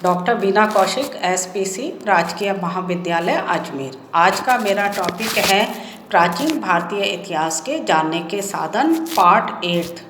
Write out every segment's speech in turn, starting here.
Doctor बीना Kaushik, SPC राजकीय महाविद्यालय अजमेर। आज का मेरा टॉपिक है प्राचीन भारतीय इतिहास के जानने के साधन, पार्ट 8।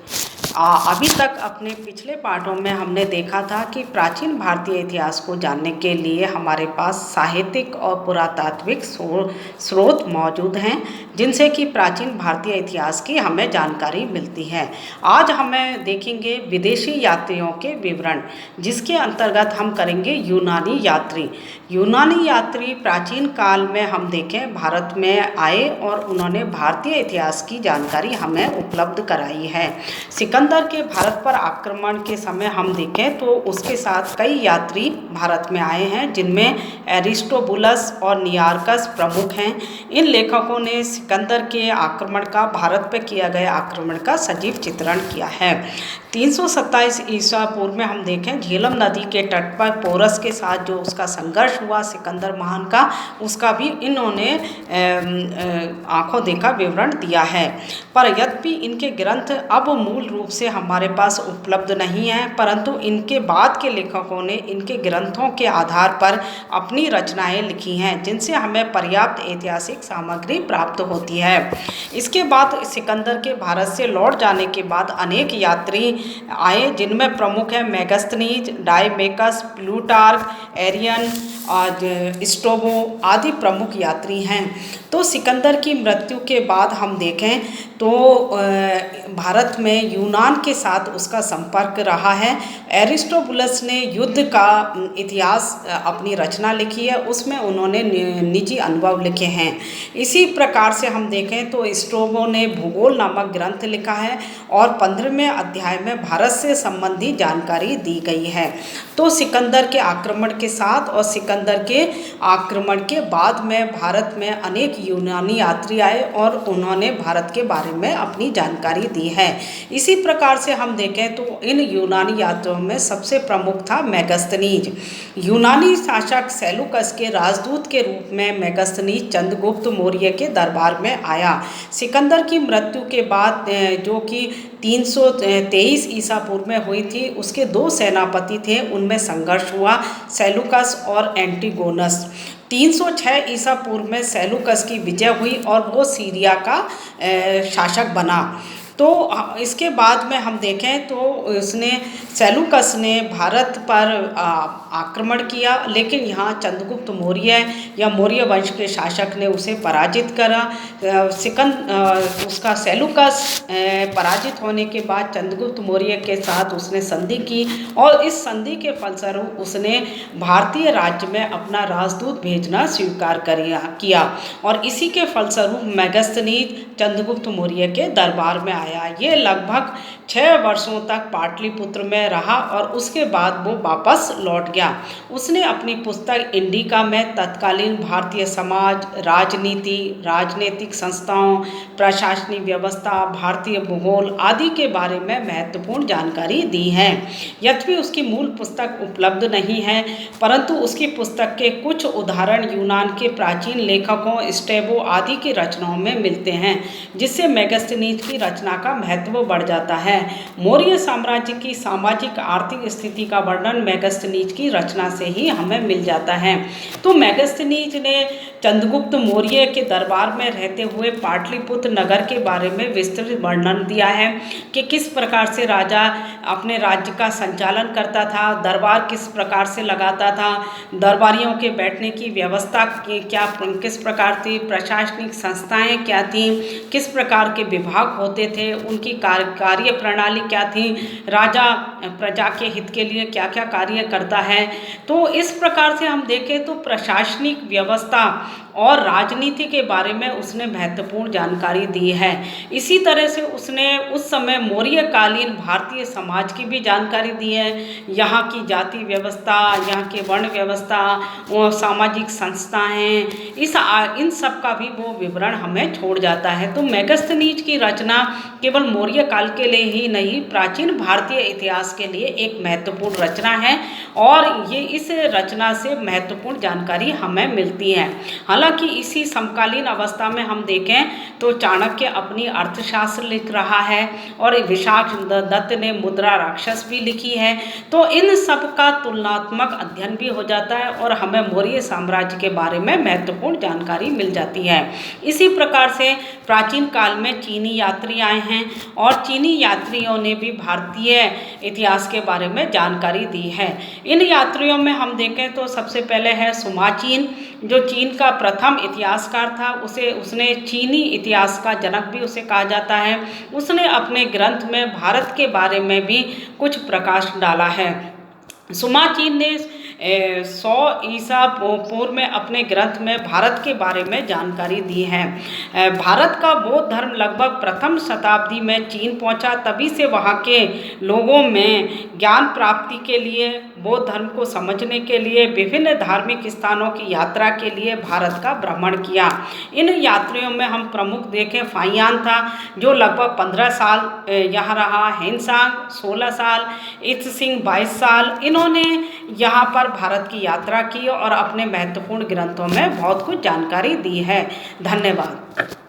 अभी तक अपने पिछले पार्टों में हमने देखा था कि प्राचीन भारतीय इतिहास को जानने के लिए हमारे पास साहित्यिक और पुरातात्विक स्रोत मौजूद हैं, जिनसे कि प्राचीन भारतीय इतिहास की हमें जानकारी मिलती है। आज हमें देखेंगे विदेशी यात्रियों के विवरण, जिसके अंतर्गत हम करेंगे यूनानी यात्री। यूनानी यात्री प्राचीन काल में हम देखें भारत में आए और उन्होंने भारतीय इतिहास की जानकारी हमें उपलब्ध कराई है। सिकंदर के भारत पर आक्रमण के समय हम देखें तो उसके साथ कई यात्री भारत में आए हैं, जिनमें एरिस्टोबुलस और नियार्कस प्रमुख हैं। इन लेखकों ने सिकंदर के आक्रमण का, भारत पर किया गया आक्रमण का सजीव चित्रण किया है। 327 ईसा पूर्व में हम देखें झेलम नदी के तट पर पोरस के साथ जो उसका संघर्ष हुआ सिकंदर महान का, उसका भी इन्होंने आंखों देखा विवरण दिया है। पर यद्यपि इनके ग्रंथ अब मूल रूप से हमारे पास उपलब्ध नहीं है, परंतु इनके बाद के लेखकों ने इनके ग्रंथों के आधार पर अपनी रचनाएं लिखी हैं, जिनसे हमें पर्याप्त ऐतिहासिक सामग्री प्राप्त होती है। इसके बाद सिकंदर के भारत से लौट जाने के बाद अनेक यात्री आए, जिनमें प्रमुख है मेगस्थनीज, डायमेकस, प्लूटार्क, एरियन और स्ट्रोबो आदि प्रमुख यात्री हैं। तो सिकंदर की मृत्यु के बाद हम देखें तो भारत में यूनान के साथ उसका संपर्क रहा है। एरिस्टोबुलस ने युद्ध का इतिहास अपनी रचना लिखी है, उसमें उन्होंने निजी अनुभव लिखे हैं। इसी प्रकार से हम देखें तो स्ट्रोबो ने भूगोल नामक ग्रंथ लिखा है और 15वें अध्याय में भारत से संबंधी जानकारी दी गई है। तो सिकंदर के आक्रमण के साथ और सिकंदर के आक्रमण के बाद में भारत में अनेक यूनानी यात्री आए और उन्होंने भारत के बारे में अपनी जानकारी दी है। इसी प्रकार से हम देखें तो इन यूनानी यात्रियों में सबसे प्रमुख था मेगस्थनीज। यूनानी शासक सेलुकस के राजदूत के रूप में मेगस्थनीज चंद्रगुप्त मौर्य के दरबार में आया। सिकंदर की मृत्यु के बाद जो कि 323 ईसा पूर्व में हुई थी, उसके 2 सेनापति थे, उनमें संघर्ष हुआ, सेलुकस और एंटीगोनस। 306 ईसा पूर्व में सेलुकस की विजय हुई और वो सीरिया का शासक बना। तो इसके बाद में हम देखें तो उसने सेलुकस ने भारत पर आक्रमण किया, लेकिन यहाँ चंद्रगुप्त मौर्य या मौर्य वंश के शासक ने उसे पराजित करा। उसका सेलुकस पराजित होने के बाद चंद्रगुप्त मौर्य के साथ उसने संधि की और इस संधि के फलस्वरूप उसने भारतीय राज्य में अपना राजदूत भेजना स्वीकार किया और इसी के फलस्वरूप मेगस्थनीज चंद्रगुप्त मौर्य के दरबार में आया। ये लगभग 6 वर्षों तक पाटलिपुत्र में रहा और उसके बाद वो वापस लौट गया। उसने अपनी पुस्तक इंडिका में तत्कालीन भारतीय समाज, राजनीति, राजनीतिक संस्थाओं, प्रशासनिक व्यवस्था, भारतीय भूगोल आदि के बारे में महत्वपूर्ण जानकारी दी है। यद्यपि उसकी मूल पुस्तक उपलब्ध नहीं है, परंतु उसकी पुस्तक के कुछ उदाहरण यूनान के प्राचीन लेखकों स्ट्रैबो आदि की रचनाओं में मिलते हैं, जिससे मेगस्थनीज की रचना का महत्व बढ़ जाता है। मौर्य साम्राज्य की सामाजिक आर्थिक स्थिति का वर्णन मेगस्थनीज की रचना से ही हमें मिल जाता है। तो मेगस्थनीज ने चंद्रगुप्त मौर्य के दरबार में रहते हुए पाटलिपुत्र नगर के बारे में विस्तृत वर्णन दिया है कि किस प्रकार से राजा अपने राज्य का संचालन करता था, दरबार किस प्रकार से लगाता था, दरबारियों के बैठने की व्यवस्था किस प्रकार थी, प्रशासनिक संस्थाएं क्या थीं, किस प्रकार के विभाग होते थे, उनकी कार्य प्रणाली क्या थी, राजा प्रजा के हित के लिए क्या क्या कार्य करता है। तो इस प्रकार से हम देखें तो प्रशासनिक व्यवस्था और राजनीति के बारे में उसने महत्वपूर्ण जानकारी दी है। इसी तरह से उसने उस समय मौर्यकालीन भारतीय समाज की भी जानकारी दी है, यहाँ की जाति व्यवस्था, यहाँ के वर्ण व्यवस्था और सामाजिक संस्थाएं, इन सब का भी वो विवरण हमें छोड़ जाता है। तो मेगस्थनीज की रचना केवल मौर्य काल के लिए ही नहीं, प्राचीन भारतीय इतिहास के लिए एक महत्वपूर्ण रचना है और ये इस रचना से महत्वपूर्ण जानकारी हमें मिलती है। हालांकि इसी समकालीन अवस्था में हम देखें तो चाणक्य अपनी अर्थशास्त्र लिख रहा है और विशाख दत्त ने मुद्रा राक्षस भी लिखी है। तो इन सब का तुलनात्मक अध्ययन भी हो जाता है और हमें मौर्य साम्राज्य के बारे में महत्वपूर्ण जानकारी मिल जाती है। इसी प्रकार से प्राचीन काल में चीनी यात्री आए हैं और चीनी यात्रियों ने भी भारतीय इतिहास के बारे में जानकारी दी है। इन यात्रियों में हम देखें तो सबसे पहले है सुमाचीन, जो चीन का प्रथम इतिहासकार था। उसने चीनी इतिहास का जनक भी उसे कहा जाता है। उसने अपने ग्रंथ में भारत के बारे में भी कुछ प्रकाश डाला है। सुमाचीन ने 100 ईसा पूर्व में अपने ग्रंथ में भारत के बारे में जानकारी दी है। भारत का बौद्ध धर्म लगभग प्रथम शताब्दी में चीन पहुंचा, तभी से वहां के लोगों में ज्ञान प्राप्ति के लिए, बौद्ध धर्म को समझने के लिए, विभिन्न धार्मिक स्थानों की यात्रा के लिए भारत का भ्रमण किया। इन यात्रियों में हम प्रमुख देखें, फाहियान था जो लगभग 15 साल यहाँ रहा, हेनसांग 16 साल, इत्सिंग 22 साल। इन्होंने यहाँ पर भारत की यात्रा की और अपने महत्वपूर्ण ग्रंथों में बहुत कुछ जानकारी दी है। धन्यवाद।